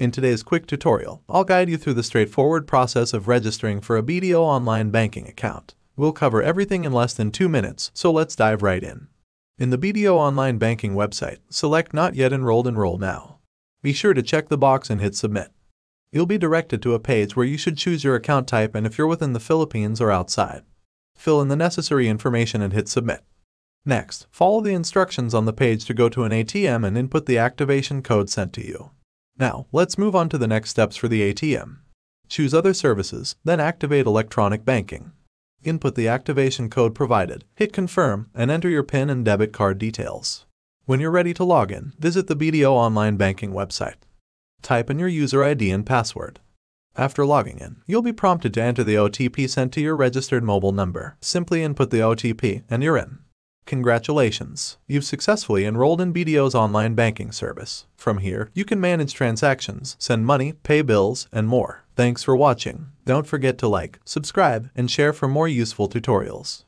In today's quick tutorial, I'll guide you through the straightforward process of registering for a BDO Online Banking account. We'll cover everything in less than 2 minutes, so let's dive right in. In the BDO Online Banking website, select Not Yet Enrolled, Enroll Now. Be sure to check the box and hit Submit. You'll be directed to a page where you should choose your account type and if you're within the Philippines or outside. Fill in the necessary information and hit Submit. Next, follow the instructions on the page to go to an ATM and input the activation code sent to you. Now, let's move on to the next steps for the ATM. Choose Other Services, then activate Electronic Banking. Input the activation code provided, hit Confirm, and enter your PIN and debit card details. When you're ready to log in, visit the BDO Online Banking website. Type in your user ID and password. After logging in, you'll be prompted to enter the OTP sent to your registered mobile number. Simply input the OTP and you're in. Congratulations! You've successfully enrolled in BDO's online banking service. From here, you can manage transactions, send money, pay bills, and more. Thanks for watching. Don't forget to like, subscribe, and share for more useful tutorials.